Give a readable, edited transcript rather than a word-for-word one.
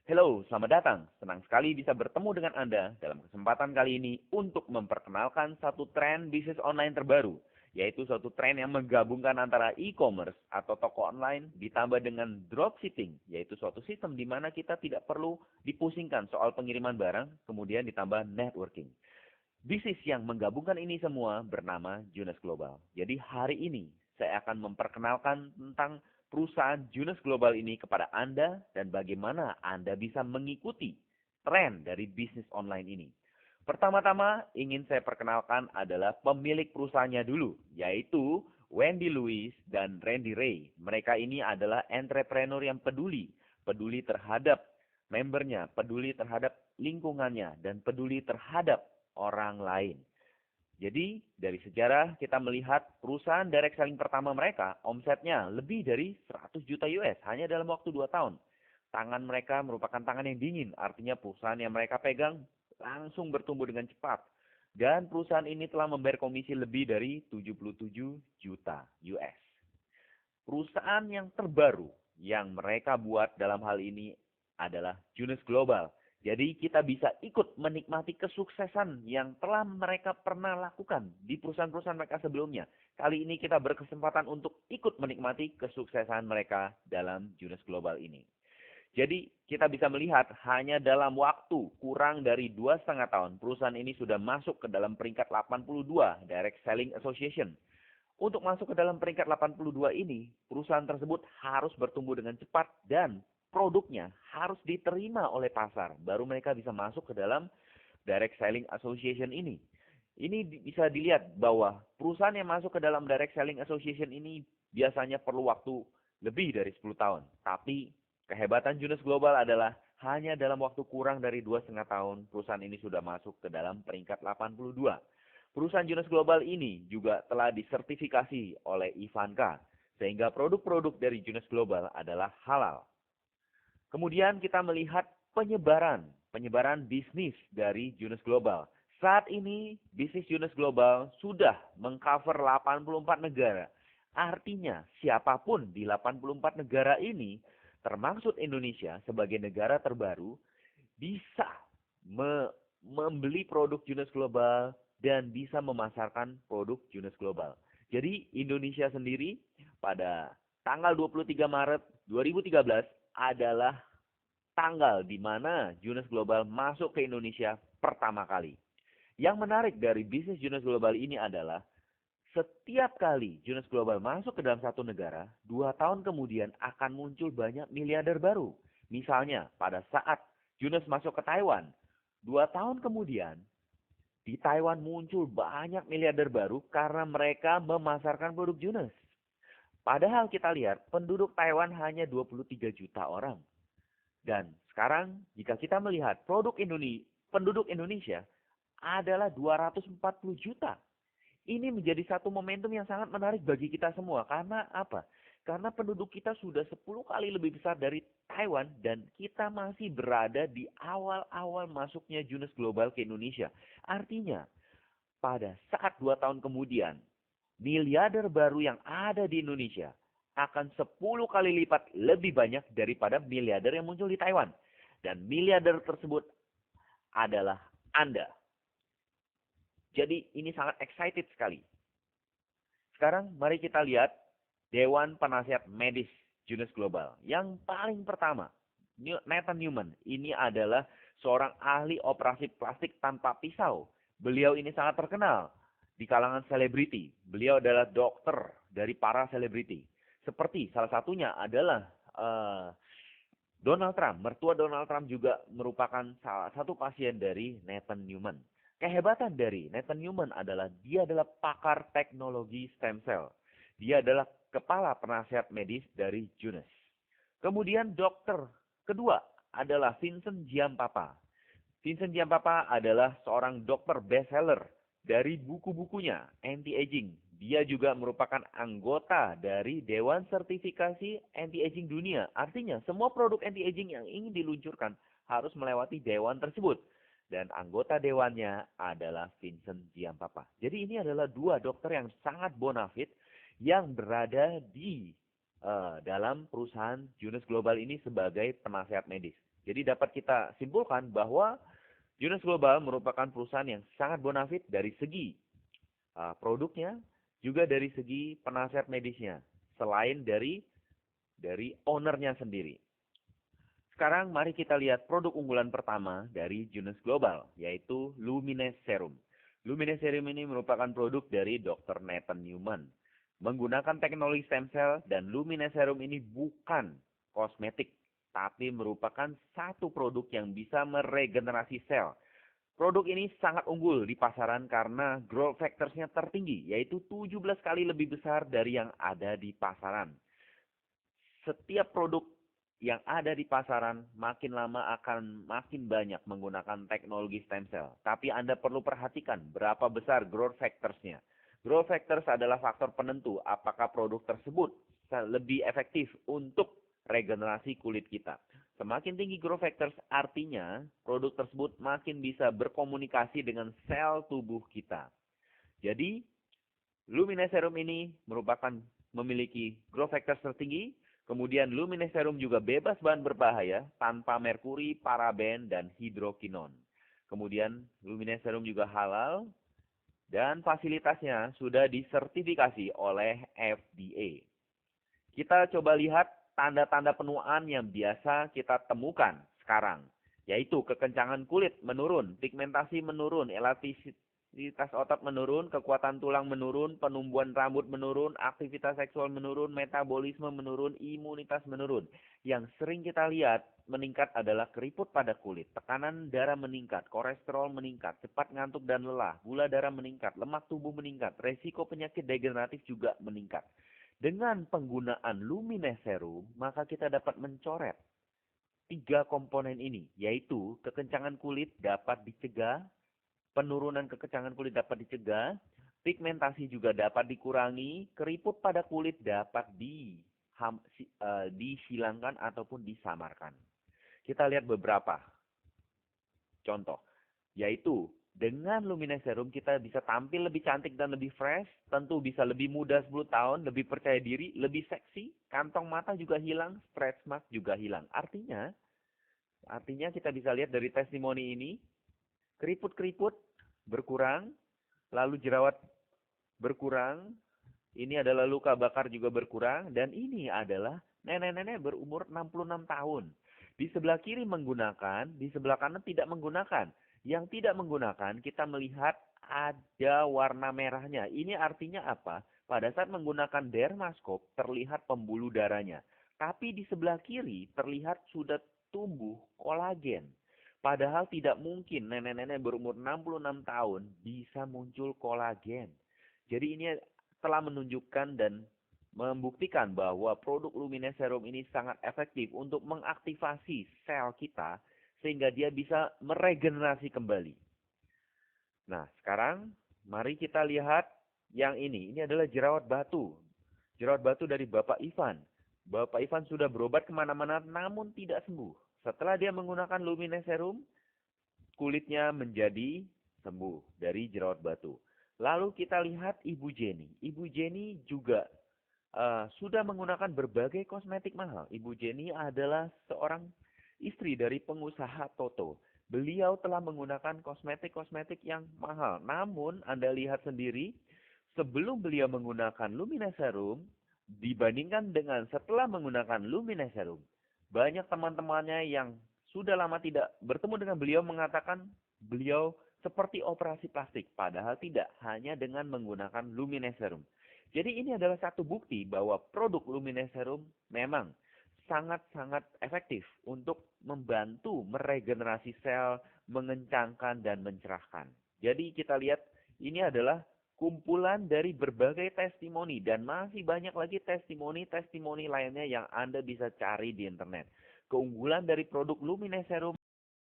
Hello, selamat datang. Senang sekali bisa bertemu dengan Anda dalam kesempatan kali ini untuk memperkenalkan satu tren bisnis online terbaru, yaitu suatu tren yang menggabungkan antara e-commerce atau toko online ditambah dengan dropshipping, yaitu suatu sistem di mana kita tidak perlu dipusingkan soal pengiriman barang, kemudian ditambah networking. Bisnis yang menggabungkan ini semua bernama Junes Global. Jadi hari ini saya akan memperkenalkan tentang perusahaan Junes Global ini kepada Anda dan bagaimana Anda bisa mengikuti tren dari bisnis online ini. Pertama-tama ingin saya perkenalkan adalah pemilik perusahaannya dulu, yaitu Wendy Lewis dan Randy Ray. Mereka ini adalah entrepreneur yang peduli, peduli terhadap membernya, peduli terhadap lingkungannya, dan peduli terhadap orang lain. Jadi dari sejarah kita melihat perusahaan direct selling pertama mereka omsetnya lebih dari 100 juta US hanya dalam waktu 2 tahun. Tangan mereka merupakan tangan yang dingin, artinya perusahaan yang mereka pegang langsung bertumbuh dengan cepat. Dan perusahaan ini telah membayar komisi lebih dari 77 juta US. Perusahaan yang terbaru yang mereka buat dalam hal ini adalah Junes Global. Jadi kita bisa ikut menikmati kesuksesan yang telah mereka pernah lakukan di perusahaan-perusahaan mereka sebelumnya. Kali ini kita berkesempatan untuk ikut menikmati kesuksesan mereka dalam Junes Global ini. Jadi kita bisa melihat hanya dalam waktu kurang dari 2,5 tahun perusahaan ini sudah masuk ke dalam peringkat 82 Direct Selling Association. Untuk masuk ke dalam peringkat 82 ini, perusahaan tersebut harus bertumbuh dengan cepat dan produknya harus diterima oleh pasar. Baru mereka bisa masuk ke dalam Direct Selling Association ini. Ini bisa dilihat bahwa perusahaan yang masuk ke dalam Direct Selling Association ini biasanya perlu waktu lebih dari 10 tahun. Tapi kehebatan Junes Global adalah hanya dalam waktu kurang dari 2,5 tahun perusahaan ini sudah masuk ke dalam peringkat 82. Perusahaan Junes Global ini juga telah disertifikasi oleh Ivanka, sehingga produk-produk dari Junes Global adalah halal. Kemudian kita melihat penyebaran bisnis dari Junes Global. Saat ini bisnis Junes Global sudah mengcover 84 negara. Artinya siapapun di 84 negara ini, termasuk Indonesia sebagai negara terbaru, bisa membeli produk Junes Global dan bisa memasarkan produk Junes Global. Jadi Indonesia sendiri pada tanggal 23 Maret 2013 adalah tanggal di mana Junes Global masuk ke Indonesia pertama kali. Yang menarik dari bisnis Junes Global ini adalah setiap kali Junes Global masuk ke dalam satu negara, 2 tahun kemudian akan muncul banyak miliarder baru. Misalnya pada saat Junes masuk ke Taiwan, 2 tahun kemudian di Taiwan muncul banyak miliarder baru karena mereka memasarkan produk Junes. Padahal kita lihat penduduk Taiwan hanya 23 juta orang. Dan sekarang jika kita melihat penduduk Indonesia adalah 240 juta. Ini menjadi satu momentum yang sangat menarik bagi kita semua. Karena apa? Karena penduduk kita sudah 10 kali lebih besar dari Taiwan dan kita masih berada di awal-awal masuknya Junes Global ke Indonesia. Artinya pada saat 2 tahun kemudian miliarder baru yang ada di Indonesia akan 10 kali lipat lebih banyak daripada miliarder yang muncul di Taiwan. Dan miliarder tersebut adalah Anda. Jadi ini sangat excited sekali. Sekarang mari kita lihat Dewan Penasihat Medis Junes Global. Yang paling pertama, Nathan Newman. Ini adalah seorang ahli operasi plastik tanpa pisau. Beliau ini sangat terkenal di kalangan selebriti. Beliau adalah dokter dari para selebriti. Seperti salah satunya adalah Donald Trump. Mertua Donald Trump juga merupakan salah satu pasien dari Nathan Newman. Kehebatan dari Nathan Newman adalah dia adalah pakar teknologi stem cell. Dia adalah kepala penasihat medis dari Junes. Kemudian dokter kedua adalah Vincent Giampapa. Vincent Giampapa adalah seorang dokter bestseller dari buku-bukunya anti-aging. Dia juga merupakan anggota dari Dewan Sertifikasi Anti-Aging Dunia. Artinya semua produk anti-aging yang ingin diluncurkan harus melewati dewan tersebut. Dan anggota dewannya adalah Vincent Giampapa. Jadi ini adalah 2 dokter yang sangat bonafit yang berada di dalam perusahaan Junes Global ini sebagai penasehat medis. Jadi dapat kita simpulkan bahwa Junes Global merupakan perusahaan yang sangat bonafit dari segi produknya, juga dari segi penasihat medisnya, selain dari ownernya sendiri. Sekarang mari kita lihat produk unggulan pertama dari Junes Global, yaitu Lumines Serum. Lumines Serum ini merupakan produk dari Dr. Nathan Newman. Menggunakan teknologi stem cell, dan Lumines Serum ini bukan kosmetik, tapi merupakan satu produk yang bisa meregenerasi sel. Produk ini sangat unggul di pasaran karena growth factors-nya tertinggi, yaitu 17 kali lebih besar dari yang ada di pasaran. Setiap produk yang ada di pasaran makin lama akan makin banyak menggunakan teknologi stem cell. Tapi Anda perlu perhatikan berapa besar growth factors-nya. Growth factors adalah faktor penentu apakah produk tersebut lebih efektif untuk regenerasi kulit kita. Semakin tinggi growth factors artinya produk tersebut makin bisa berkomunikasi dengan sel tubuh kita. Jadi, Lumines Serum ini memiliki growth factors tertinggi. Kemudian Lumines Serum juga bebas bahan berbahaya tanpa merkuri, paraben, dan hidrokinon. Kemudian Lumines Serum juga halal dan fasilitasnya sudah disertifikasi oleh FDA. Kita coba lihat tanda-tanda penuaan yang biasa kita temukan sekarang, yaitu kekencangan kulit menurun, pigmentasi menurun, elastisitas otot menurun, kekuatan tulang menurun, penumbuhan rambut menurun, aktivitas seksual menurun, metabolisme menurun, imunitas menurun. Yang sering kita lihat meningkat adalah keriput pada kulit, tekanan darah meningkat, kolesterol meningkat, cepat ngantuk dan lelah, gula darah meningkat, lemak tubuh meningkat, resiko penyakit degeneratif juga meningkat. Dengan penggunaan Lumines Serum, maka kita dapat mencoret 3 komponen ini, yaitu kekencangan kulit dapat dicegah, penurunan kekencangan kulit dapat dicegah, pigmentasi juga dapat dikurangi, keriput pada kulit dapat dihilangkan ataupun disamarkan. Kita lihat beberapa contoh, yaitu dengan Lumines Serum kita bisa tampil lebih cantik dan lebih fresh, tentu bisa lebih muda 10 tahun, lebih percaya diri, lebih seksi, kantong mata juga hilang, stretch mark juga hilang. Artinya kita bisa lihat dari testimoni ini, keriput-keriput berkurang, lalu jerawat berkurang, ini adalah luka bakar juga berkurang, dan ini adalah nenek-nenek berumur 66 tahun. Di sebelah kiri menggunakan, di sebelah kanan tidak menggunakan. Yang tidak menggunakan, kita melihat ada warna merahnya. Ini artinya apa? Pada saat menggunakan dermaskop, terlihat pembuluh darahnya. Tapi di sebelah kiri, terlihat sudah tumbuh kolagen. Padahal tidak mungkin nenek-nenek berumur 66 tahun bisa muncul kolagen. Jadi ini telah menunjukkan dan membuktikan bahwa produk Lumines Serum ini sangat efektif untuk mengaktifasi sel kita sehingga dia bisa meregenerasi kembali. Nah, sekarang mari kita lihat yang ini. Ini adalah jerawat batu. Jerawat batu dari Bapak Ivan. Bapak Ivan sudah berobat kemana-mana namun tidak sembuh. Setelah dia menggunakan Lumines Serum, kulitnya menjadi sembuh dari jerawat batu. Lalu kita lihat Ibu Jenny. Ibu Jenny juga sudah menggunakan berbagai kosmetik mahal. Ibu Jenny adalah seorang istri dari pengusaha Toto. Beliau telah menggunakan kosmetik-kosmetik yang mahal. Namun Anda lihat sendiri, sebelum beliau menggunakan Lumines Serum, dibandingkan dengan setelah menggunakan Lumines Serum, banyak teman-temannya yang sudah lama tidak bertemu dengan beliau mengatakan beliau seperti operasi plastik. Padahal tidak, hanya dengan menggunakan Lumines Serum. Jadi ini adalah satu bukti bahwa produk Lumines Serum memang sangat-sangat efektif untuk membantu meregenerasi sel, mengencangkan, dan mencerahkan. Jadi kita lihat ini adalah kumpulan dari berbagai testimoni dan masih banyak lagi testimoni-testimoni lainnya yang Anda bisa cari di internet. Keunggulan dari produk Lumines Serum